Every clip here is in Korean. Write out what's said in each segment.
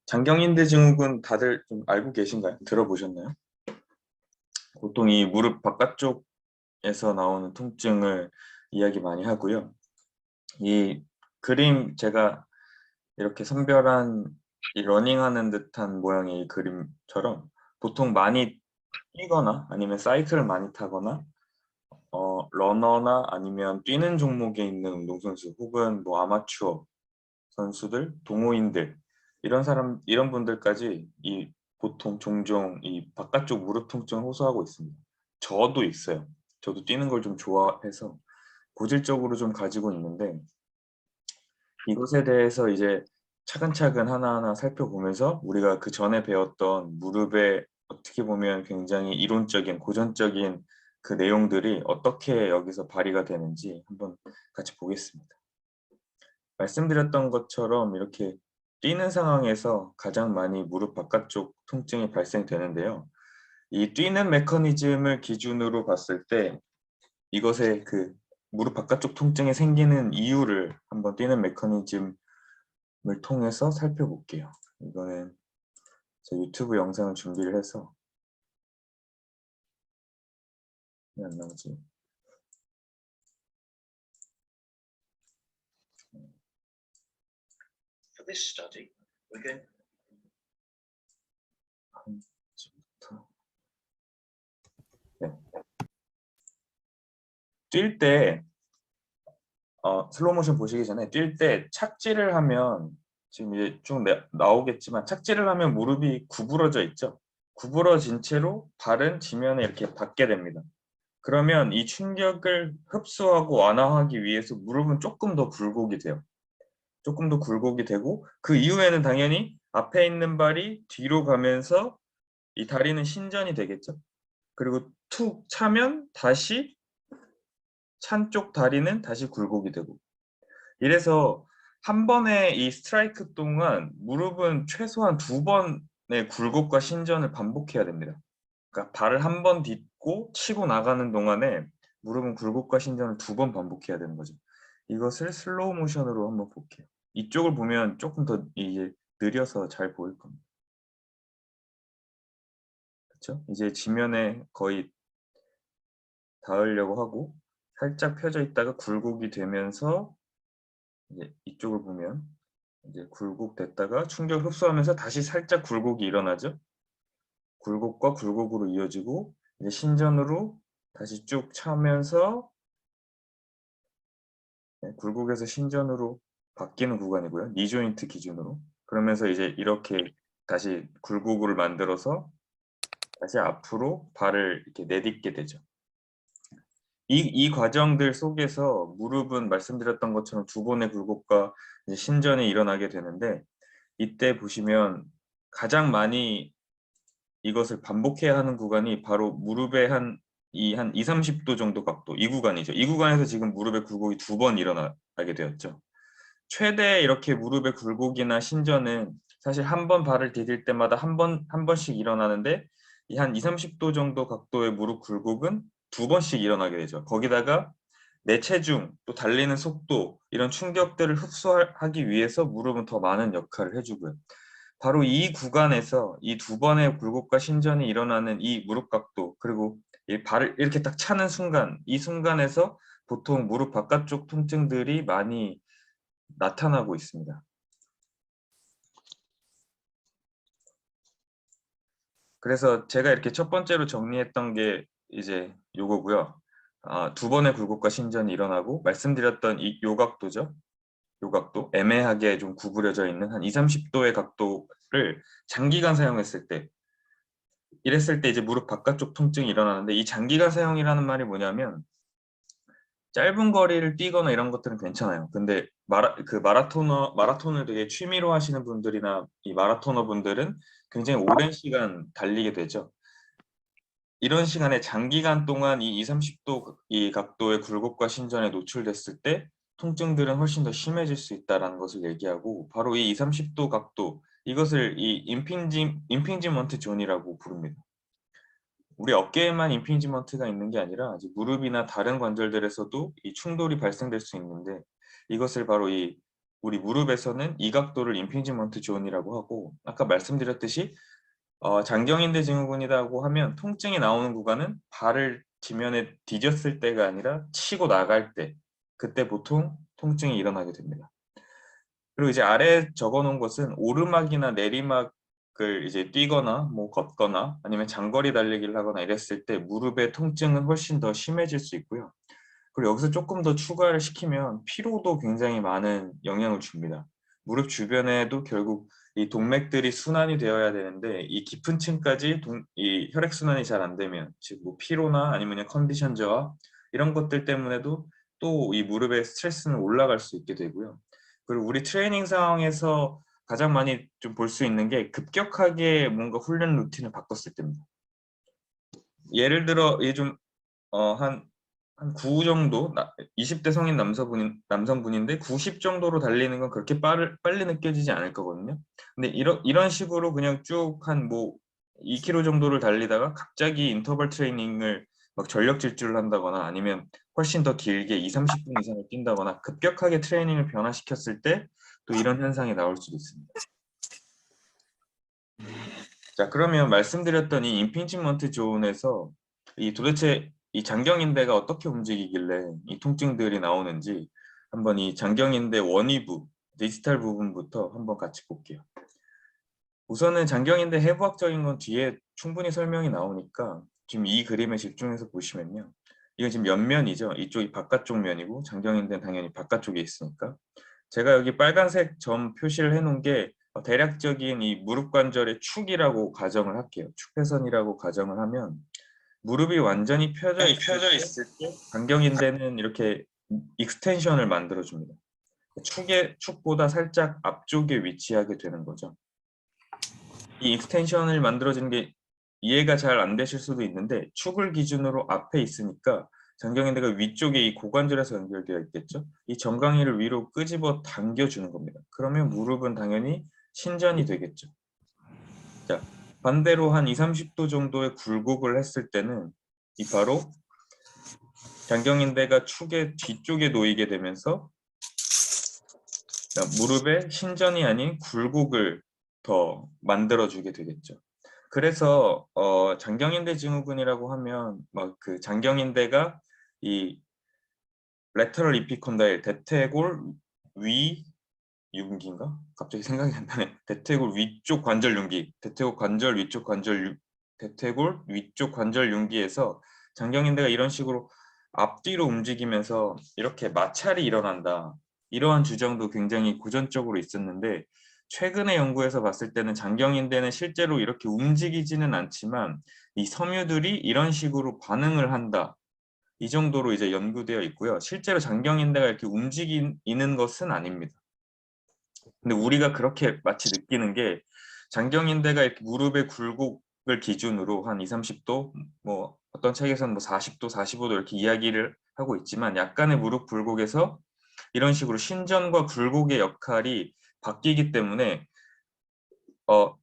장경인대 증후군 다들 좀 알고 계신가요? 들어보셨나요? 보통 이 무릎 바깥쪽에서 나오는 통증을 이야기 많이 하고요. 이 그림 제가 이렇게 선별한 이 러닝하는 듯한 모양의 이 그림처럼 보통 많이 뛰거나 아니면 사이클을 많이 타거나 러너나 아니면 뛰는 종목에 있는 운동선수 혹은 뭐 아마추어 선수들, 동호인들 이런 분들까지 이 보통 종종 이 바깥쪽 무릎 통증을 호소하고 있습니다. 저도 있어요. 저도 뛰는 걸 좀 좋아해서 고질적으로 좀 가지고 있는데 이것에 대해서 이제 차근차근 하나하나 살펴보면서 우리가 그 전에 배웠던 무릎의 어떻게 보면 굉장히 이론적인 고전적인 그 내용들이 어떻게 여기서 발휘가 되는지 한번 같이 보겠습니다. 말씀드렸던 것처럼 이렇게 뛰는 상황에서 가장 많이 무릎 바깥쪽 통증이 발생되는데요. 이 뛰는 메커니즘을 기준으로 봤을 때 이것의 그 무릎 바깥쪽 통증이 생기는 이유를 한번 뛰는 메커니즘을 통해서 살펴볼게요. 이거는 제 유튜브 영상을 준비를 해서 왜 안 나오지? For this study, we're going 지금부터 네. 뛸 때 슬로우 모션 보시기 전에 뛸 때 착지를 하면 지금 이제 쭉 나오겠지만 착지를 하면 무릎이 구부러져 있죠. 구부러진 채로 발은 지면에 이렇게 닿게 됩니다. 그러면 이 충격을 흡수하고 완화하기 위해서 무릎은 조금 더 굴곡이 돼요. 조금 더 굴곡이 되고 그 이후에는 당연히 앞에 있는 발이 뒤로 가면서 이 다리는 신전이 되겠죠. 그리고 툭 차면 다시 찬 쪽 다리는 다시 굴곡이 되고 이래서 한 번의 이 스트라이크 동안 무릎은 최소한 2번의 굴곡과 신전을 반복해야 됩니다. 그러니까 발을 한 번 딛고 치고 나가는 동안에 무릎은 굴곡과 신전을 2번 반복해야 되는 거죠. 이것을 슬로우 모션으로 한번 볼게요. 이쪽을 보면 조금 더 이제 느려서 잘 보일 겁니다. 그렇죠? 이제 지면에 거의 닿으려고 하고 살짝 펴져 있다가 굴곡이 되면서 이제 이쪽을 보면 이제 굴곡됐다가 충격을 흡수하면서 다시 살짝 굴곡이 일어나죠. 굴곡과 굴곡으로 이어지고 이제 신전으로 다시 쭉 차면서 굴곡에서 신전으로 바뀌는 구간이고요. 니 조인트 기준으로. 그러면서 이제 이렇게 다시 굴곡을 만들어서 다시 앞으로 발을 이렇게 내딛게 되죠. 이 과정들 속에서 무릎은 말씀드렸던 것처럼 2번의 굴곡과 이제 신전이 일어나게 되는데 이때 보시면 가장 많이 이것을 반복해야 하는 구간이 바로 무릎의 한 2, 30도 정도 각도 이 구간이죠. 이 구간에서 지금 무릎의 굴곡이 2번 일어나게 되었죠. 최대 이렇게 무릎의 굴곡이나 신전은 사실 한 번 발을 디딜 때마다 한 번씩 일어나는데 이 한 2, 30도 정도 각도의 무릎 굴곡은 2번씩 일어나게 되죠. 거기다가 내 체중, 또 달리는 속도 이런 충격들을 흡수하기 위해서 무릎은 더 많은 역할을 해주고요. 바로 이 구간에서 이 2번의 굴곡과 신전이 일어나는 이 무릎 각도 그리고 이 발을 이렇게 딱 차는 순간 이 순간에서 보통 무릎 바깥쪽 통증들이 많이 나타나고 있습니다. 그래서 제가 이렇게 첫 번째로 정리했던 게 이제 요거고요. 2번의 굴곡과 신전이 일어나고 말씀드렸던 이 요각도죠. 요각도 애매하게 좀 구부려져 있는 한 2, 30도의 각도를 장기간 사용했을 때 이랬을 때 이제 무릎 바깥쪽 통증이 일어나는데 이 장기간 사용이라는 말이 뭐냐면 짧은 거리를 뛰거나 이런 것들은 괜찮아요. 근데 마라톤을 되게 취미로 하시는 분들이나 이 마라토너 분들은 굉장히 오랜 시간 달리게 되죠. 이런 시간에 장기간 동안 이 2, 30도 이 각도의 굴곡과 신전에 노출됐을 때 통증들은 훨씬 더 심해질 수 있다는 것을 얘기하고 바로 이 2, 30도 각도 이것을 이 임핑지먼트 존이라고 부릅니다. 우리 어깨에만 임핑지먼트가 있는 게 아니라 이제 무릎이나 다른 관절들에서도 이 충돌이 발생될 수 있는데 이것을 바로 이 우리 무릎에서는 이 각도를 임핑지먼트 존이라고 하고, 아까 말씀드렸듯이 장경인대 증후군이라고 하면 통증이 나오는 구간은 발을 지면에 디뎠을 때가 아니라 치고 나갈 때, 그때 보통 통증이 일어나게 됩니다. 그리고 이제 아래에 적어놓은 것은 오르막이나 내리막을 이제 뛰거나 뭐 걷거나 아니면 장거리 달리기를 하거나 이랬을 때 무릎의 통증은 훨씬 더 심해질 수 있고요. 그리고 여기서 조금 더 추가를 시키면 피로도 굉장히 많은 영향을 줍니다. 무릎 주변에도 결국 이 동맥들이 순환이 되어야 되는데 이 깊은 층까지 이 혈액순환이 잘 안 되면 즉 뭐 피로나 아니면 컨디션 저하 이런 것들 때문에도 또 이 무릎의 스트레스는 올라갈 수 있게 되고요. 그리고 우리 트레이닝 상황에서 가장 많이 좀 볼 수 있는 게 급격하게 뭔가 훈련 루틴을 바꿨을 때입니다. 예를 들어 한 9 정도, 20대 성인 남성분인데 90 정도로 달리는 건 그렇게 빨리 느껴지지 않을 거거든요. 근데 이런 식으로 그냥 쭉 한 뭐 2km 정도를 달리다가 갑자기 인터벌 트레이닝을 막 전력 질주를 한다거나 아니면 훨씬 더 길게 2, 30분 이상을 뛴다거나 급격하게 트레이닝을 변화시켰을 때 또 이런 현상이 나올 수도 있습니다. 자, 그러면 말씀드렸던 이 임핑지먼트 존에서 도대체 이 장경인대가 어떻게 움직이길래 이 통증들이 나오는지 한번 이 장경인대 원위부, 디지털 부분부터 한번 같이 볼게요. 우선은 장경인대 해부학적인 건 뒤에 충분히 설명이 나오니까 지금 이 그림에 집중해서 보시면요. 이건 지금 옆면이죠. 이쪽이 바깥쪽 면이고 장경인대는 당연히 바깥쪽에 있으니까. 제가 여기 빨간색 점 표시를 해놓은 게 대략적인 이 무릎 관절의 축이라고 가정을 할게요. 축회선이라고 가정을 하면 무릎이 완전히 펴져 있을 때 장경인대는 이렇게 익스텐션을 만들어줍니다. 축보다 살짝 앞쪽에 위치하게 되는 거죠. 이 익스텐션을 만들어지는 게 이해가 잘 안 되실 수도 있는데 축을 기준으로 앞에 있으니까 장경인대가 위쪽에 이 고관절에서 연결되어 있겠죠. 이 정강이를 위로 끄집어 당겨주는 겁니다. 그러면 무릎은 당연히 신전이 되겠죠. 자, 반대로 한 20, 30도 정도의 굴곡을 했을 때는 이 바로 장경인대가 축의 뒤쪽에 놓이게 되면서 무릎에 신전이 아닌 굴곡을 더 만들어주게 되겠죠. 그래서 장경인대 증후군이라고 하면 막 그 장경인대가 이 레터럴 이피콘다일 대퇴골 위 윤기인가? 갑자기 생각이 안 나네. 대퇴골 위쪽 관절 윤기, 대퇴골 위쪽 관절 윤기에서 장경인대가 이런 식으로 앞뒤로 움직이면서 이렇게 마찰이 일어난다. 이러한 주장도 굉장히 고전적으로 있었는데 최근의 연구에서 봤을 때는 장경인대는 실제로 이렇게 움직이지는 않지만 이 섬유들이 이런 식으로 반응을 한다. 이 정도로 이제 연구되어 있고요. 실제로 장경인대가 이렇게 움직이는 것은 아닙니다. 근데 우리가 그렇게 마치 느끼는 게 장경인대가 이렇게 무릎의 굴곡을 기준으로 한 2, 30도, 뭐 어떤 책에서는 뭐 40도, 45도 이렇게 이야기를 하고 있지만 약간의 무릎 굴곡에서 이런 식으로 신전과 굴곡의 역할이 바뀌기 때문에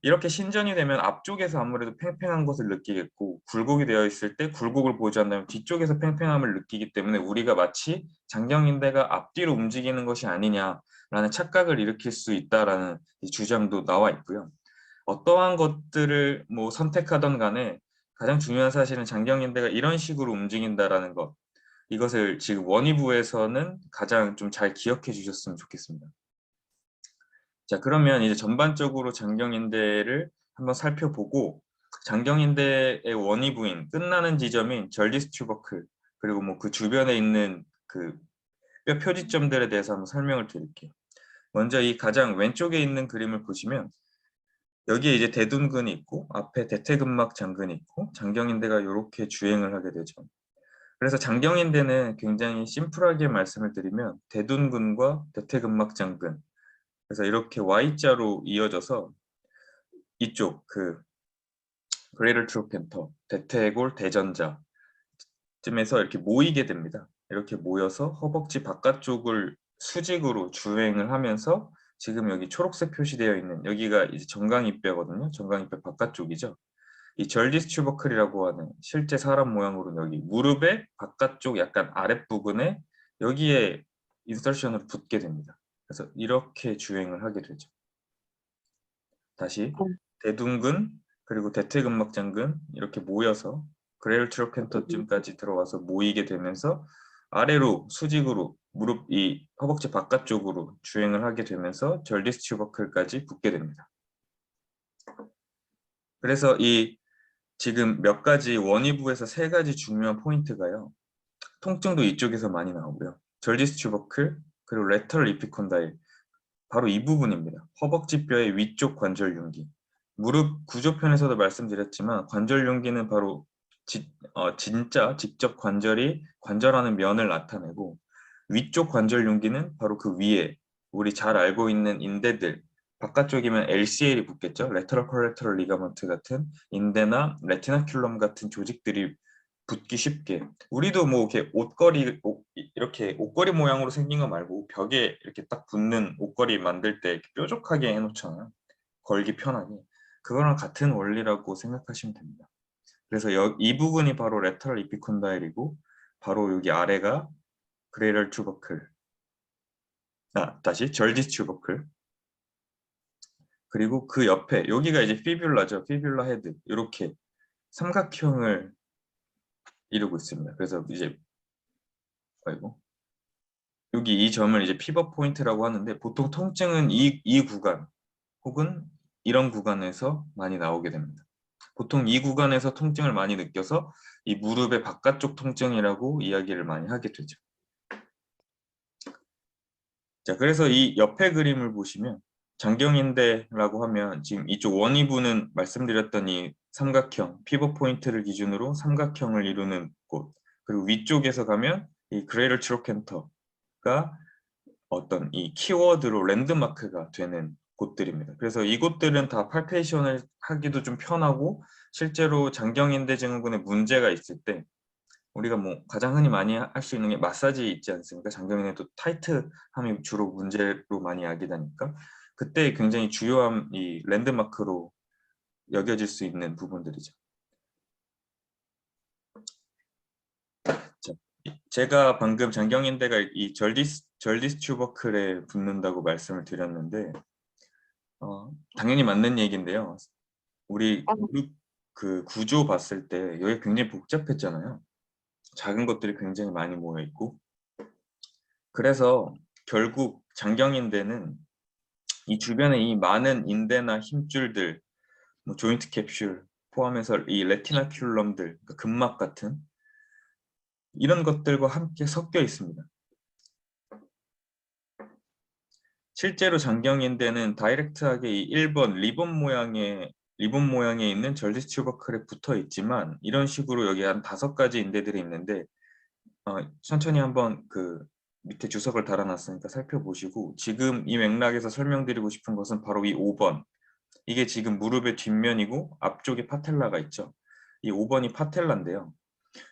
이렇게 신전이 되면 앞쪽에서 아무래도 팽팽한 것을 느끼겠고 굴곡이 되어 있을 때 굴곡을 보지 않는다면 뒤쪽에서 팽팽함을 느끼기 때문에 우리가 마치 장경인대가 앞뒤로 움직이는 것이 아니냐라는 착각을 일으킬 수 있다라는 주장도 나와 있고요. 어떠한 것들을 뭐 선택하던 간에 가장 중요한 사실은 장경인대가 이런 식으로 움직인다라는 것, 이것을 지금 원위부에서는 가장 좀 잘 기억해 주셨으면 좋겠습니다. 자, 그러면 이제 전반적으로 장경인대를 한번 살펴보고 장경인대의 원위부인 끝나는 지점인 절디스 튜버클 그리고 뭐 그 주변에 있는 그 뼈 표지점들에 대해서 한번 설명을 드릴게요. 먼저 이 가장 왼쪽에 있는 그림을 보시면 여기에 이제 대둔근이 있고 앞에 대퇴근막 장근이 있고 장경인대가 이렇게 주행을 하게 되죠. 그래서 장경인대는 굉장히 심플하게 말씀을 드리면 대둔근과 대퇴근막 장근, 그래서 이렇게 Y자로 이어져서 이쪽 그 그레이터 트로펜터 대퇴골 대전자 쯤에서 이렇게 모이게 됩니다. 이렇게 모여서 허벅지 바깥쪽을 수직으로 주행을 하면서 지금 여기 초록색 표시되어 있는 여기가 이제 정강이뼈거든요. 정강이뼈 바깥쪽이죠. 이 절디스 튜버클이라고 하는 실제 사람 모양으로는 여기 무릎의 바깥쪽 약간 아랫부분에 여기에 인서션으로 붙게 됩니다. 그래서 이렇게 주행을 하게 되죠. 다시 어. 대둔근 그리고 대퇴근막장근 이렇게 모여서 그레일 트로켄터쯤까지 들어와서 모이게 되면서 아래로 수직으로 무릎이 허벅지 바깥쪽으로 주행을 하게 되면서 절디스 튜버클까지 붙게 됩니다. 그래서 이 지금 몇 가지 원위부에서 3가지 중요한 포인트가요. 통증도 이쪽에서 많이 나오고요. 절디스 튜버클 그리고 레터럴 이피콘다일 바로 이 부분입니다. 허벅지뼈의 위쪽 관절 융기. 무릎 구조편에서도 말씀드렸지만 관절 융기는 바로 진짜 직접 관절이 관절하는 면을 나타내고 위쪽 관절 융기는 바로 그 위에 우리 잘 알고 있는 인대들 바깥쪽이면 LCL이 붙겠죠. 레터럴 콜레터럴 리가먼트 같은 인대나 레티나큘럼 같은 조직들이 붙기 쉽게 우리도 뭐 이렇게 이렇게 옷걸이 모양으로 생긴 거 말고 벽에 이렇게 딱 붙는 옷걸이 만들 때 이렇게 뾰족하게 해놓잖아요. 걸기 편하게. 그거랑 같은 원리라고 생각하시면 됩니다. 그래서 이 부분이 바로 레터럴 이피콘다일이고 바로 여기 아래가 그레이럴 튜버클. 다시 절디스 튜버클. 그리고 그 옆에 여기가 이제 피뷸라죠. 피뷸라 헤드. 이렇게 삼각형을 이루고 있습니다. 그래서 이제 여기 이 점을 이제 피벗 포인트라고 하는데 보통 통증은 이 구간 혹은 이런 구간에서 많이 나오게 됩니다. 보통 이 구간에서 통증을 많이 느껴서 이 무릎의 바깥쪽 통증이라고 이야기를 많이 하게 되죠. 자, 그래서 이 옆에 그림을 보시면 장경인대라고 하면 지금 이쪽 원위부는 말씀드렸던 이 삼각형, 피벗 포인트를 기준으로 삼각형을 이루는 곳, 그리고 위쪽에서 가면 이 그레이럴 트로켄터가 어떤 이 키워드로 랜드마크가 되는 곳들입니다. 그래서 이곳들은 다 팔페이션을 하기도 좀 편하고 실제로 장경인대 증후군에 문제가 있을 때 우리가 뭐 가장 흔히 많이 할 수 있는 게 마사지 있지 않습니까? 장경인대도 타이트함이 주로 문제로 많이 야기되니까 그때 굉장히 주요한 이 랜드마크로 여겨질 수 있는 부분들이죠. 자, 제가 방금 장경인대가 이 절디스 튜버클에 붙는다고 말씀을 드렸는데 당연히 맞는 얘기인데요. 우리 무릎 그 구조 봤을 때 여기 굉장히 복잡했잖아요. 작은 것들이 굉장히 많이 모여 있고 그래서 결국 장경인대는 이 주변에 이 많은 인대나 힘줄들, 뭐 조인트 캡슐 포함해서 이 레티나큘럼들, 그러니까 근막 같은 이런 것들과 함께 섞여 있습니다. 실제로 장경인대는 다이렉트하게 이 1번 리본 모양에 있는 절디스 튜버클에 붙어 있지만 이런 식으로 여기 한 5가지 인대들이 있는데 천천히 한번 그 밑에 주석을 달아놨으니까 살펴보시고 지금 이 맥락에서 설명드리고 싶은 것은 바로 이 5번 이게 지금 무릎의 뒷면이고 앞쪽에 파텔라가 있죠. 이 5번이 파텔라인데요.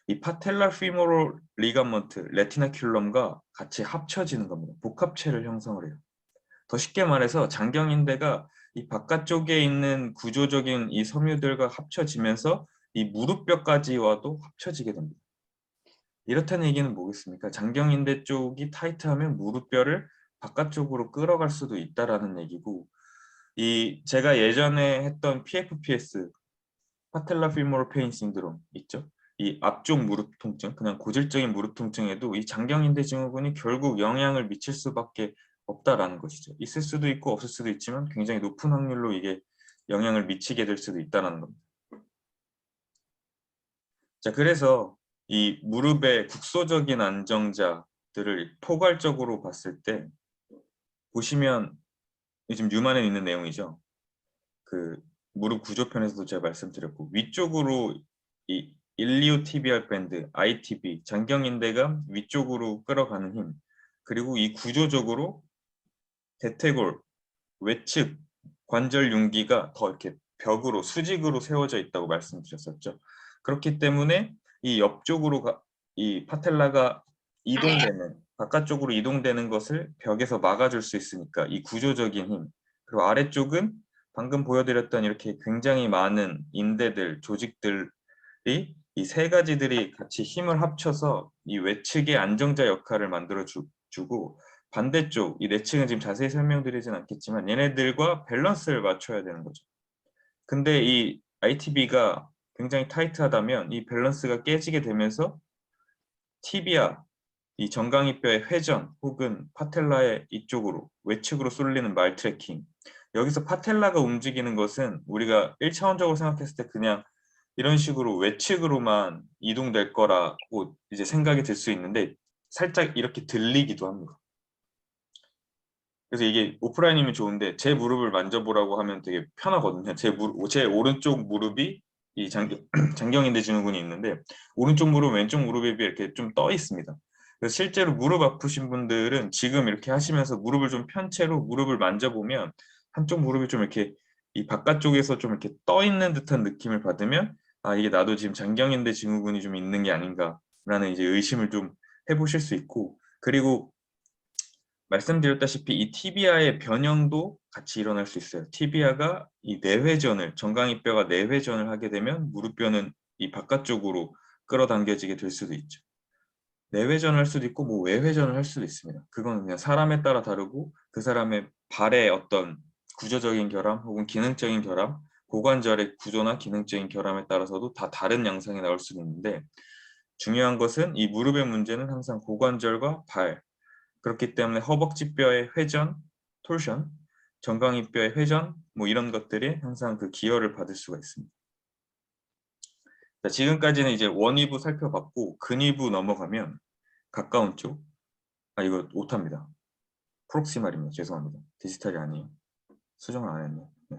이 파텔라 피모럴 리가먼트 레티나큘럼과 같이 합쳐지는 겁니다. 복합체를 형성을 해요. 더 쉽게 말해서 장경인대가 이 바깥쪽에 있는 구조적인 이 섬유들과 합쳐지면서 이 무릎뼈까지와도 합쳐지게 됩니다. 이렇다는 얘기는 뭐겠습니까? 장경인대 쪽이 타이트하면 무릎뼈를 바깥쪽으로 끌어갈 수도 있다라는 얘기고 이 제가 예전에 했던 PFPS 파텔라 피모럴 페인 신드롬 있죠? 이 앞쪽 무릎 통증, 그냥 고질적인 무릎 통증에도 이 장경인대 증후군이 결국 영향을 미칠 수밖에 없다라는 것이죠. 있을 수도 있고 없을 수도 있지만 굉장히 높은 확률로 이게 영향을 미치게 될 수도 있다는 겁니다. 자, 그래서 이 무릎의 국소적인 안정자들을 포괄적으로 봤을 때 보시면 지금 뉴만에 있는 내용이죠. 그 무릎 구조편에서도 제가 말씀드렸고 위쪽으로 이 일리오티비알 밴드, ITB, 장경인대가 위쪽으로 끌어가는 힘 그리고 이 구조적으로 대퇴골, 외측 관절 융기가 더 이렇게 벽으로 수직으로 세워져 있다고 말씀드렸었죠. 그렇기 때문에 이 옆쪽으로 이 파텔라가 이동되는 바깥쪽으로 이동되는 것을 벽에서 막아줄 수 있으니까 이 구조적인 힘 그리고 아래쪽은 방금 보여드렸던 이렇게 굉장히 많은 인대들, 조직들이 이 3가지들이 같이 힘을 합쳐서 이 외측의 안정자 역할을 만들어 주고 반대쪽 이 내측은 지금 자세히 설명드리진 않겠지만 얘네들과 밸런스를 맞춰야 되는 거죠. 근데 이 ITB가 굉장히 타이트하다면 이 밸런스가 깨지게 되면서 티비아, 이 정강이뼈의 회전 혹은 파텔라의 이쪽으로 외측으로 쏠리는 말 트래킹. 여기서 파텔라가 움직이는 것은 우리가 1차원적으로 생각했을 때 그냥 이런 식으로 외측으로만 이동될 거라고 이제 생각이 들 수 있는데 살짝 이렇게 들리기도 합니다. 그래서 이게 오프라인이면 좋은데 제 무릎을 만져보라고 하면 되게 편하거든요. 제 오른쪽 무릎이 이 장경인대 증후군이 있는데 오른쪽 무릎, 왼쪽 무릎에 비해 이렇게 좀 떠 있습니다. 그래서 실제로 무릎 아프신 분들은 지금 이렇게 하시면서 무릎을 좀 편 채로 무릎을 만져보면 한쪽 무릎이 좀 이렇게 이 바깥쪽에서 좀 이렇게 떠 있는 듯한 느낌을 받으면 아 이게 나도 지금 장경인대 증후군이 좀 있는 게 아닌가라는 이제 의심을 좀 해보실 수 있고 그리고 말씀드렸다시피 이 티비아의 변형도 같이 일어날 수 있어요. 티비아가 이 내회전을 정강이뼈가 내회전을 하게 되면 무릎뼈는 이 바깥쪽으로 끌어당겨지게 될 수도 있죠. 내회전을 할 수도 있고 뭐 외회전을 할 수도 있습니다. 그건 그냥 사람에 따라 다르고 그 사람의 발의 어떤 구조적인 결함 혹은 기능적인 결함, 고관절의 구조나 기능적인 결함에 따라서도 다 다른 양상이 나올 수도 있는데 중요한 것은 이 무릎의 문제는 항상 고관절과 발 그렇기 때문에 허벅지뼈의 회전, 톨션, 정강이뼈의 회전 뭐 이런 것들이 항상 그 기여를 받을 수가 있습니다. 자, 지금까지는 이제 원위부 살펴봤고 근위부 넘어가면 가까운 쪽, 이거 오타입니다. 프록시말입니다. 죄송합니다. 디지털이 아니에요. 수정을 안 했네요. 네.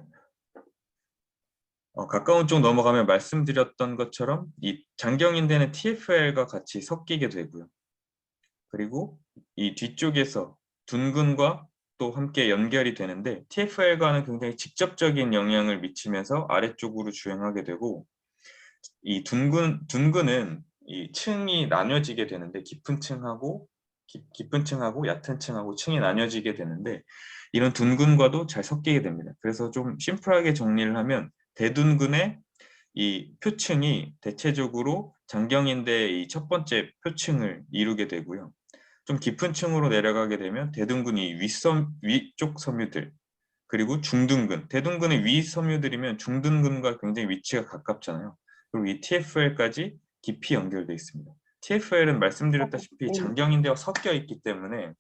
가까운 쪽 넘어가면 말씀드렸던 것처럼 이 장경인대는 TFL과 같이 섞이게 되고요. 그리고 이 뒤쪽에서 둔근과 또 함께 연결이 되는데 TFL과는 굉장히 직접적인 영향을 미치면서 아래쪽으로 주행하게 되고 이 둔근은 이 층이 나뉘어지게 되는데 깊은 층하고 깊은 층하고 얕은 층하고 층이 나뉘어지게 되는데 이런 둔근과도 잘 섞이게 됩니다. 그래서 좀 심플하게 정리를 하면 대둔근의 이 표층이 대체적으로 장경인대의 이 첫 번째 표층을 이루게 되고요. 좀 깊은 층으로 내려가게 되면 대둔근이 위쪽 섬유들 그리고 중둔근, 대둔근의 위 섬유들이면 중둔근과 굉장히 위치가 가깝잖아요. 그리고 이 TFL까지 깊이 연결되어 있습니다. TFL은 말씀드렸다시피 장경인대와 섞여 있기 때문에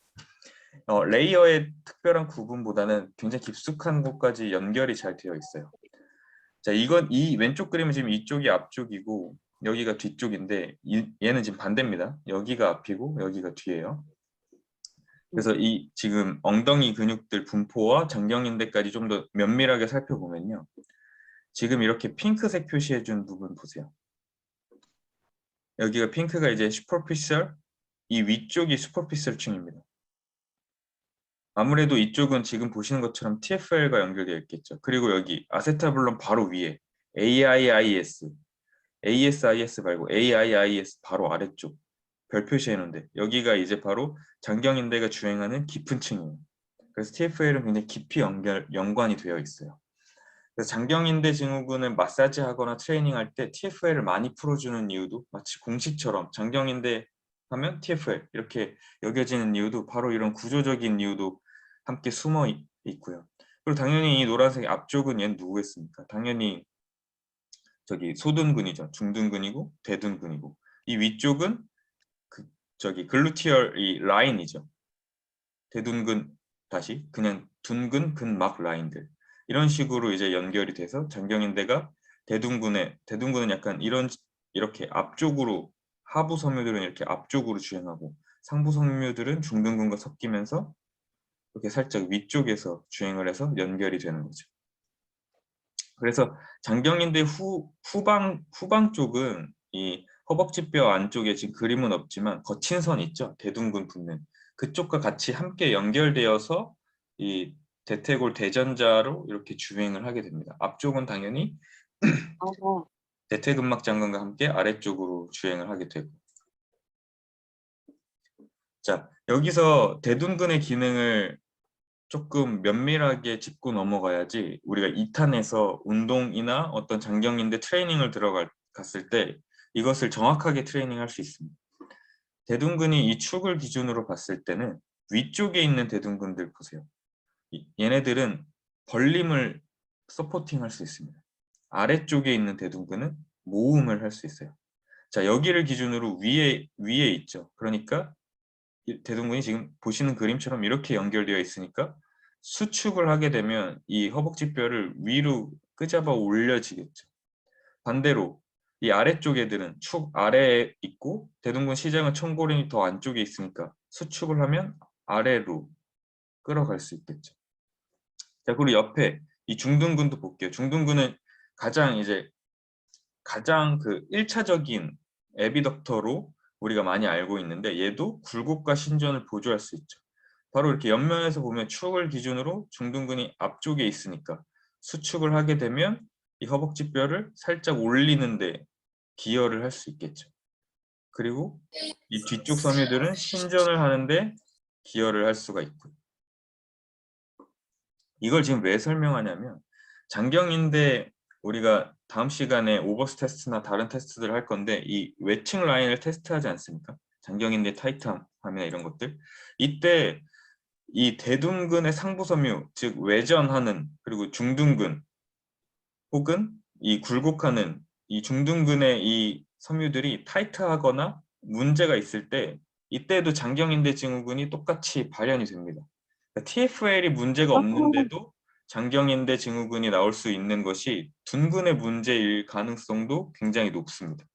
레이어의 특별한 구분보다는 굉장히 깊숙한 곳까지 연결이 잘 되어 있어요. 자, 이 왼쪽 그림은 지금 이쪽이 앞쪽이고 여기가 뒤쪽인데 얘는 지금 반대입니다. 여기가 앞이고 여기가 뒤예요. 그래서 이 지금 엉덩이 근육들 분포와 정경인대까지 좀 더 면밀하게 살펴보면요. 지금 이렇게 핑크색 표시해준 부분 보세요. 여기가 핑크가 이제 슈퍼피셜, 이 위쪽이 슈퍼피셜 층입니다. 아무래도 이쪽은 지금 보시는 것처럼 TFL과 연결되어 있겠죠. 그리고 여기 아세타블론 바로 위에 AIIS, ASIS 말고 AIIS 바로 아래쪽 별 표시해놓은데 여기가 이제 바로 장경인대가 주행하는 깊은 층이에요. 그래서 TFL은 굉장히 깊이 연관이 되어 있어요. 그래서 장경인대 증후군을 마사지하거나 트레이닝할 때 TFL을 많이 풀어주는 이유도 마치 공식처럼 장경인대 하면 TFL 이렇게 여겨지는 이유도 바로 이런 구조적인 이유도 함께 숨어 있고요. 그리고 당연히 이 노란색 앞쪽은 얘는 누구겠습니까? 당연히 저기 소둔근이죠. 중둔근이고 대둔근이고 이 위쪽은 글루티얼 이 라인이죠. 대둔근 다시 그냥 둔근 근막 라인들 이런 식으로 이제 연결이 돼서 장경인대가 대둔근은 약간 이렇게 앞쪽으로 하부 섬유들은 이렇게 앞쪽으로 주행하고 상부 섬유들은 중둔근과 섞이면서 이렇게 살짝 위쪽에서 주행을 해서 연결이 되는 거죠. 그래서 장경인대 후방 쪽은 이 허벅지뼈 안쪽에 지금 그림은 없지만 거친 선 있죠. 대둔근 붙는 그쪽과 같이 함께 연결되어서 이 대퇴골 대전자로 이렇게 주행을 하게 됩니다. 앞쪽은 당연히 대퇴근막 장근과 함께 아래쪽으로 주행을 하게 되고. 자, 여기서 대둔근의 기능을 조금 면밀하게 짚고 넘어가야지 우리가 2탄에서 운동이나 어떤 장경인대 트레이닝을 들어갔을 때 이것을 정확하게 트레이닝할 수 있습니다. 대둔근이 이 축을 기준으로 봤을 때는 위쪽에 있는 대둔근들 보세요. 얘네들은 벌림을 서포팅할 수 있습니다. 아래쪽에 있는 대둔근은 모음을 할 수 있어요. 자, 여기를 기준으로 위에 있죠. 그러니까 이 대둔근이 지금 보시는 그림처럼 이렇게 연결되어 있으니까 수축을 하게 되면 이 허벅지뼈를 위로 끄잡아 올려지겠죠. 반대로 이 아래쪽 애들은 축 아래에 있고 대둔근 시장은 청골인이 더 안쪽에 있으니까 수축을 하면 아래로 끌어갈 수 있겠죠. 자, 그리고 옆에 이 중둔근도 볼게요. 중둔근은 가장 그 1차적인 에비덕터로 우리가 많이 알고 있는데 얘도 굴곡과 신전을 보조할 수 있죠. 바로 이렇게 옆면에서 보면 축을 기준으로 중둔근이 앞쪽에 있으니까 수축을 하게 되면 이 허벅지뼈를 살짝 올리는데 기여를 할 수 있겠죠. 그리고 이 뒤쪽 섬유들은 신전을 하는데 기여를 할 수가 있고요. 이걸 지금 왜 설명하냐면 장경인데 우리가 다음 시간에 오버스 테스트나 다른 테스트들을 할 건데 이 외측 라인을 테스트하지 않습니까? 장경인대 타이트함이나 이런 것들. 이때 이 대둔근의 상부 섬유, 즉 외전하는 그리고 중둔근 혹은 이 굴곡하는 이 중둔근의 이 섬유들이 타이트하거나 문제가 있을 때 이때도 장경인대 증후군이 똑같이 발현이 됩니다. 그러니까 TFL이 문제가 없는데도 장경인대 증후군이 나올 수 있는 것이 둔근의 문제일 가능성도 굉장히 높습니다.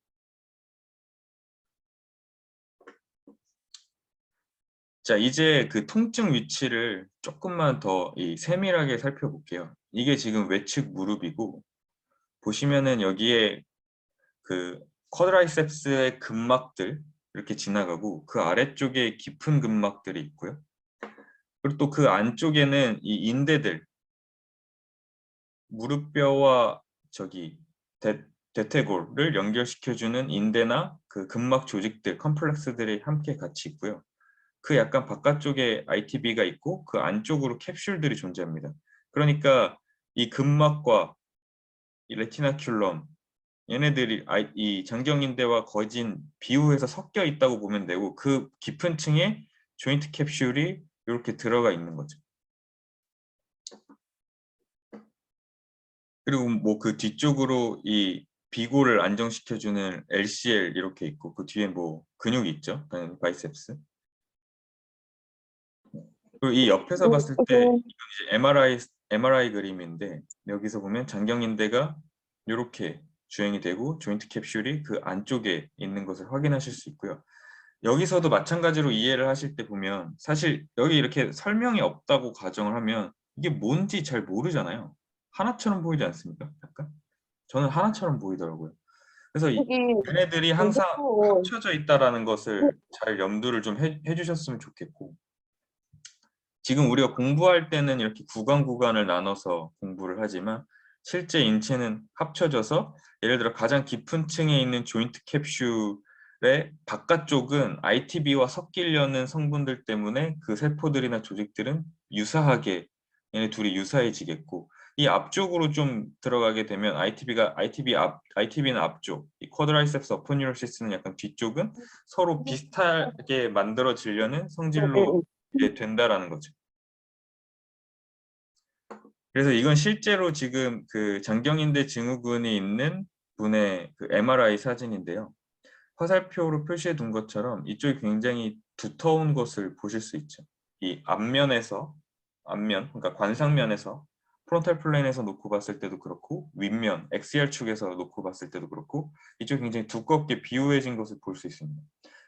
자, 이제 그 통증 위치를 조금만 더 세밀하게 살펴볼게요. 이게 지금 외측 무릎이고 보시면은 여기에 그 쿼드라이셉스의 근막들 이렇게 지나가고 그 아래쪽에 깊은 근막들이 있고요. 그리고 또 그 안쪽에는 이 인대들, 무릎뼈와 저기 대퇴골을 연결시켜주는 인대나 그 근막 조직들, 컴플렉스들이 함께 같이 있고요. 그 약간 바깥쪽에 ITB가 있고 그 안쪽으로 캡슐들이 존재합니다. 그러니까 이 근막과 이 레티나큘럼 얘네들이 이 장경인대와 거진 비후에서 섞여 있다고 보면 되고 그 깊은 층에 조인트 캡슐이 이렇게 들어가 있는 거죠. 그리고 뭐 그 뒤쪽으로 이 비고를 안정시켜주는 LCL 이렇게 있고 그 뒤에 뭐 근육이 있죠. 당연히 바이셉스. 그리고 이 옆에서 봤을 때 이건 이제 MRI 그림인데 여기서 보면 장경인대가 이렇게 주행이 되고 조인트 캡슐이 그 안쪽에 있는 것을 확인하실 수 있고요. 여기서도 마찬가지로 이해를 하실 때 보면 사실 여기 이렇게 설명이 없다고 가정을 하면 이게 뭔지 잘 모르잖아요. 하나처럼 보이지 않습니까? 약간? 저는 하나처럼 보이더라고요. 그래서 여기 얘네들이 항상 또 합쳐져 있다라는 것을 잘 염두를 좀 해주셨으면 좋겠고 지금 우리가 공부할 때는 이렇게 구간을 나눠서 공부를 하지만 실제 인체는 합쳐져서 예를 들어 가장 깊은 층에 있는 조인트 캡슐의 바깥쪽은 ITB와 섞이려는 성분들 때문에 그 세포들이나 조직들은 유사하게 얘네 둘이 유사해지겠고 이 앞쪽으로 좀 들어가게 되면 ITB는 앞쪽, 이 쿼드라이셉스 어퍼뉴로시스는 약간 뒤쪽은 서로 비슷하게 만들어지려는 성질로 된다라는 거죠. 그래서 이건 실제로 지금 그 장경인대 증후군이 있는 분의 그 MRI 사진인데요. 화살표로 표시해 둔 것처럼 이쪽이 굉장히 두터운 것을 보실 수 있죠. 이 그러니까 관상면에서 프론탈 플레인에서 놓고 봤을 때도 그렇고 윗면, XR 축에서 놓고 봤을 때도 그렇고 이쪽이 굉장히 두껍게 비우해진 것을 볼 수 있습니다.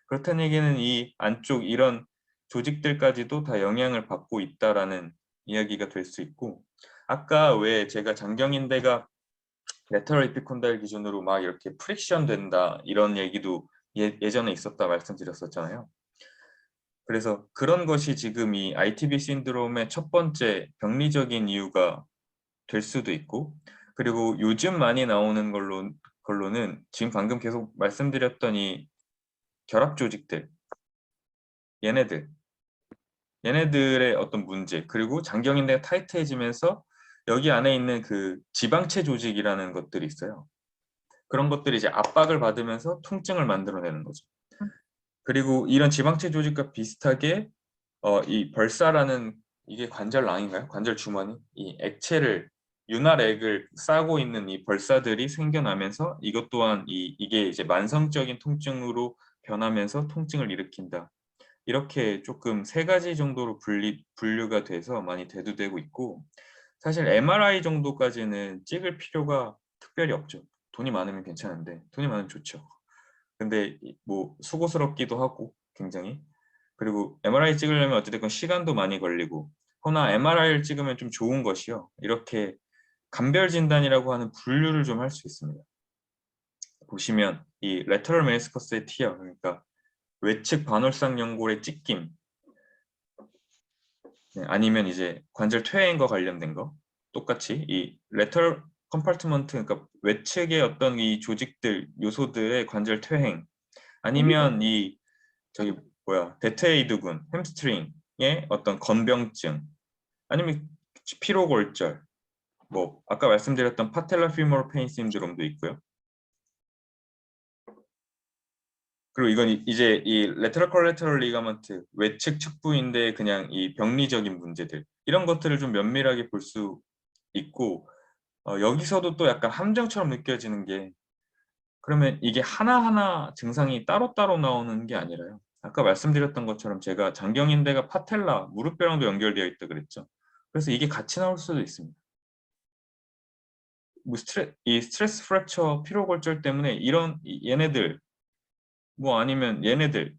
그렇다는 얘기는 이 안쪽 이런 조직들까지도 다 영향을 받고 있다라는 이야기가 될 수 있고 아까 왜 제가 장경인대가 레터럴 이피콘달 기준으로 막 이렇게 프릭션 된다 이런 얘기도 예전에 있었다 말씀드렸었잖아요. 그래서 그런 것이 지금 이 ITB 신드롬의 첫 번째 병리적인 이유가 될 수도 있고 그리고 요즘 많이 나오는 걸로는 지금 방금 계속 말씀드렸던 이 결합 조직들 얘네들의 어떤 문제 그리고 장경인대가 타이트해지면서 여기 안에 있는 그 지방체 조직이라는 것들이 있어요. 그런 것들이 이제 압박을 받으면서 통증을 만들어내는 거죠. 그리고 이런 지방체 조직과 비슷하게 이 벌사라는 이게 관절낭인가요? 관절 주머니? 이 액체를 윤활액을 싸고 있는 이 벌사들이 생겨나면서 이것 또한 이게 이제 만성적인 통증으로 변하면서 통증을 일으킨다. 이렇게 조금 세 가지 정도로 분류가 돼서 많이 대두되고 있고 사실 MRI 정도까지는 찍을 필요가 특별히 없죠. 돈이 많으면 괜찮은데 돈이 많으면 좋죠. 근데 뭐 수고스럽기도 하고 굉장히 그리고 MRI 찍으려면 어찌됐건 시간도 많이 걸리고 허나 MRI를 찍으면 좀 좋은 것이요. 이렇게 감별 진단이라고 하는 분류를 좀 할 수 있습니다. 보시면 이 레터럴 메니스커스의 티어 그러니까 외측 반월상 연골의 찢김 아니면 이제 관절 퇴행과 관련된 거 똑같이 이 레터럴 컴파트먼트 그러니까 외측의 어떤 이 조직들 요소들의 관절 퇴행 아니면 이 저기 뭐야 데테이드군 햄스트링의 어떤 건병증 아니면 피로골절 뭐 아까 말씀드렸던 파텔라 피모럴 페인 신드롬도 있고요. 그리고 이건 이제 이 레터럴 콜레터럴 리가먼트 외측 측부인데 그냥 이 병리적인 문제들 이런 것들을 좀 면밀하게 볼 수 있고 여기서도 또 약간 함정처럼 느껴지는 게 그러면 이게 하나하나 증상이 따로따로 나오는 게 아니라요. 아까 말씀드렸던 것처럼 제가 장경인대가 파텔라, 무릎뼈랑도 연결되어 있다 그랬죠. 그래서 이게 같이 나올 수도 있습니다. 뭐 이 스트레스 프랙처 피로골절 때문에 이런 얘네들 뭐 아니면 얘네들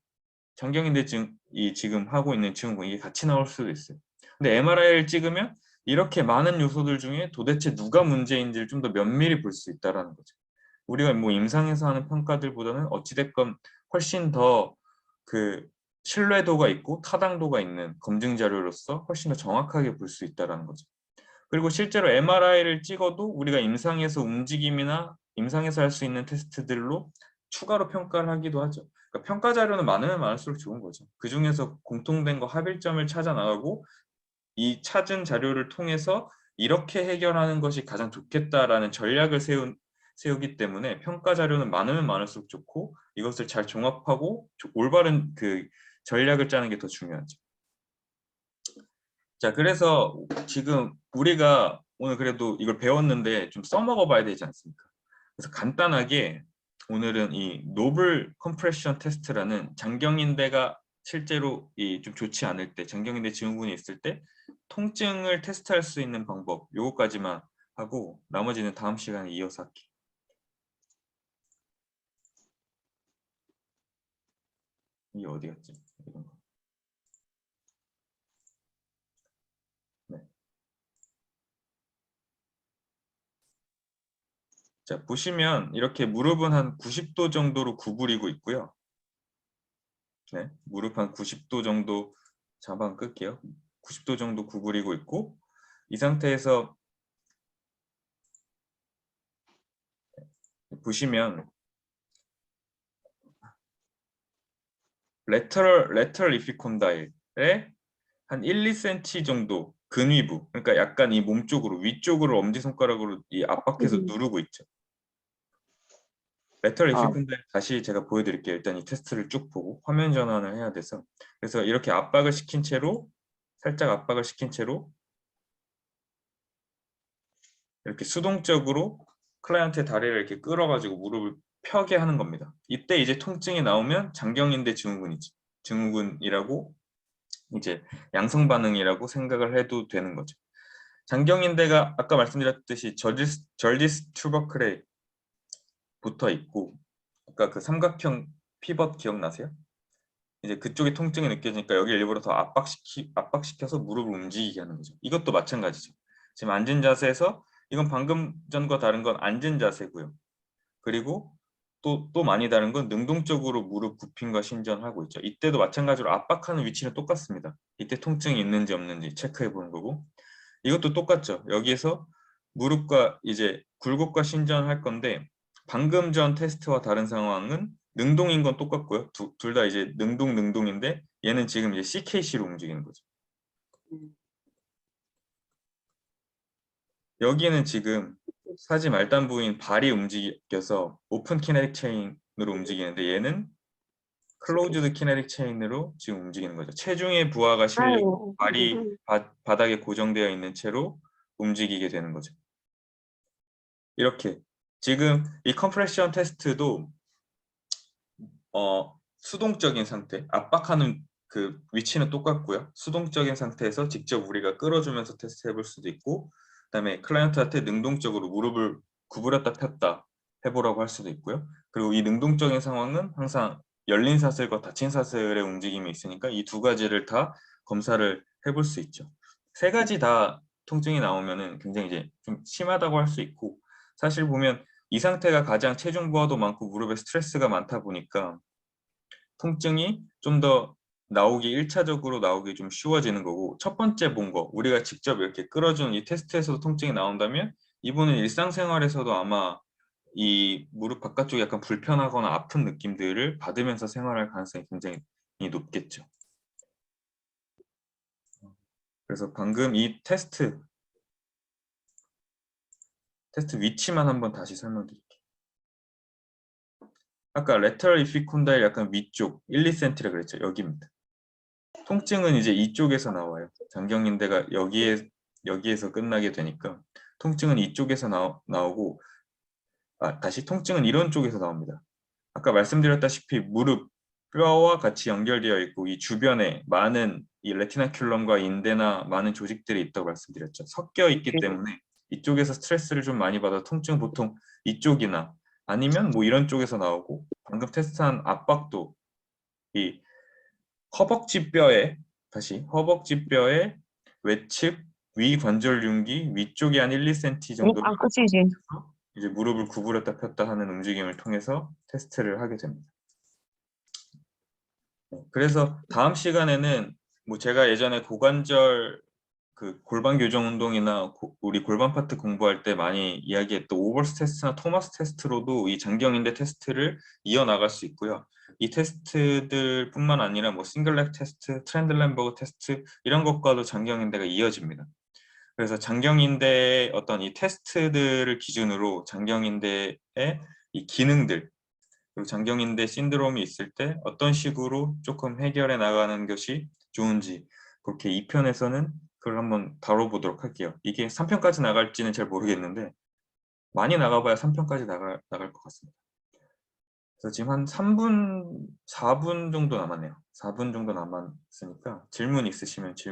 장경인대 지금 하고 있는 증후군 이게 같이 나올 수도 있어요. 근데 MRI를 찍으면 이렇게 많은 요소들 중에 도대체 누가 문제인지를 좀 더 면밀히 볼 수 있다는 거죠. 우리가 뭐 임상에서 하는 평가들보다는 어찌됐건 훨씬 더 그 신뢰도가 있고 타당도가 있는 검증 자료로서 훨씬 더 정확하게 볼 수 있다는 거죠. 그리고 실제로 MRI를 찍어도 우리가 임상에서 움직임이나 임상에서 할 수 있는 테스트들로 추가로 평가를 하기도 하죠. 그러니까 평가 자료는 많으면 많을수록 좋은 거죠. 그 중에서 공통된 거 합일점을 찾아 나가고 이 찾은 자료를 통해서 이렇게 해결하는 것이 가장 좋겠다라는 전략을 세우기 때문에 평가 자료는 많으면 많을수록 좋고 이것을 잘 종합하고 올바른 그 전략을 짜는 게 더 중요하죠. 자, 그래서 지금 우리가 오늘 그래도 이걸 배웠는데 좀 써먹어 봐야 되지 않습니까? 그래서 간단하게 오늘은 이 노블 컴프레션 테스트라는 장경인대가 실제로 좀 좋지 않을 때, 장경인대 증후군이 있을 때 통증을 테스트할 수 있는 방법 요거까지만 하고 나머지는 다음 시간에 이어서 할게요. 이게 어디 갔지? 이런 거. 네. 자, 보시면 이렇게 무릎은 한 90도 정도로 구부리고 있고요. 네, 무릎 한 90도 정도 잡아 끌게요. 90도 정도 구부리고 있고 이 상태에서 보시면 레터럴 이피콘다일에 한 1, 2cm 정도 근위부 그러니까 약간 이 몸 쪽으로 위쪽으로 엄지손가락으로 이 압박해서 누르고 있죠. 레터럴 이피콘다일 다시 제가 보여드릴게요. 일단 이 테스트를 쭉 보고 화면 전환을 해야 돼서 그래서 이렇게 압박을 시킨 채로 살짝 압박을 시킨 채로 이렇게 수동적으로 클라이언트의 다리를 이렇게 끌어가지고 무릎을 펴게 하는 겁니다. 이때 이제 통증이 나오면 장경인대 증후군이라고 이제 양성 반응이라고 생각을 해도 되는 거죠. 장경인대가 아까 말씀드렸듯이 절디스 튜버클에 붙어 있고 아까 그 삼각형 피벗 기억나세요? 이제 그쪽에 통증이 느껴지니까 여기 일부러 더 압박시켜서 무릎을 움직이게 하는 거죠. 이것도 마찬가지죠. 지금 앉은 자세에서 이건 방금 전과 다른 건 앉은 자세고요. 그리고 또 많이 다른 건 능동적으로 무릎 굽힘과 신전하고 있죠. 이때도 마찬가지로 압박하는 위치는 똑같습니다. 이때 통증이 있는지 없는지 체크해 보는 거고 이것도 똑같죠. 여기에서 무릎과 이제 굴곡과 신전할 건데 방금 전 테스트와 다른 상황은 능동인 건 똑같고요. 둘 다 이제 능동인데 얘는 지금 이제 CKC로 움직이는 거죠. 여기는 지금 사지 말단 부인 발이 움직여서 오픈 키네틱 체인으로 움직이는데 얘는 클로즈드 키네틱 체인으로 지금 움직이는 거죠. 체중의 부하가 실리고 아이고. 발이 바닥에 고정되어 있는 채로 움직이게 되는 거죠. 이렇게 지금 이 컴프레션 테스트도 수동적인 상태, 압박하는 그 위치는 똑같고요. 수동적인 상태에서 직접 우리가 끌어주면서 테스트 해볼 수도 있고, 그다음에 클라이언트한테 능동적으로 무릎을 구부렸다 폈다 해보라고 할 수도 있고요. 그리고 이 능동적인 상황은 항상 열린 사슬과 닫힌 사슬의 움직임이 있으니까 이 두 가지를 다 검사를 해볼 수 있죠. 세 가지 다 통증이 나오면은 굉장히 이제 좀 심하다고 할 수 있고, 사실 보면 이 상태가 가장 체중 부하도 많고 무릎에 스트레스가 많다 보니까 통증이 좀 더 나오기 1차적으로 나오기 좀 쉬워지는 거고, 첫 번째 본 거 우리가 직접 이렇게 끌어주는 이 테스트에서도 통증이 나온다면 이분은 일상생활에서도 아마 이 무릎 바깥쪽이 약간 불편하거나 아픈 느낌들을 받으면서 생활할 가능성이 굉장히 높겠죠. 그래서 방금 이 테스트 위치만 한번 다시 설명드릴게요. 아까 레터럴 이피콘다일 약간 위쪽 1, 2cm라 그랬죠. 여기입니다. 통증은 이제 이쪽에서 나와요. 장경인대가 여기에서 끝나게 되니까 통증은 이쪽에서 나오고, 다시 통증은 이런 쪽에서 나옵니다. 아까 말씀드렸다시피 무릎 뼈와 같이 연결되어 있고 이 주변에 많은 이 레티나큘럼과 인대나 많은 조직들이 있다고 말씀드렸죠. 섞여 있기 때문에 이쪽에서 스트레스를 좀 많이 받아 통증 보통 이쪽이나 아니면 뭐 이런 쪽에서 나오고, 방금 테스트한 압박도 이 허벅지 뼈의 외측 위 관절윤기 위쪽이 한 1, 2cm 정도 아, 끝이지. 이제 무릎을 구부렸다 폈다 하는 움직임을 통해서 테스트를 하게 됩니다. 그래서 다음 시간에는 뭐 제가 예전에 고관절 그 골반 교정 운동이나 우리 골반 파트 공부할 때 많이 이야기했던 오버스 테스트나 토마스 테스트로도 이 장경인대 테스트를 이어나갈 수 있고요. 이 테스트들 뿐만 아니라 뭐 싱글렉 테스트, 트렌들렌버그 테스트 이런 것과도 장경인대가 이어집니다. 그래서 장경인대의 어떤 이 테스트들을 기준으로 장경인대의 이 기능들, 그리고 장경인대 신드롬이 있을 때 어떤 식으로 조금 해결해 나가는 것이 좋은지, 그렇게 2편에서는 그걸 한번 다뤄보도록 할게요. 이게 3편까지 나갈지는 잘 모르겠는데 많이 나가봐야 3편까지 나갈 것 같습니다. 그래서 지금 한 3분, 4분 정도 남았네요. 4분 정도 남았으니까 질문 있으시면 질문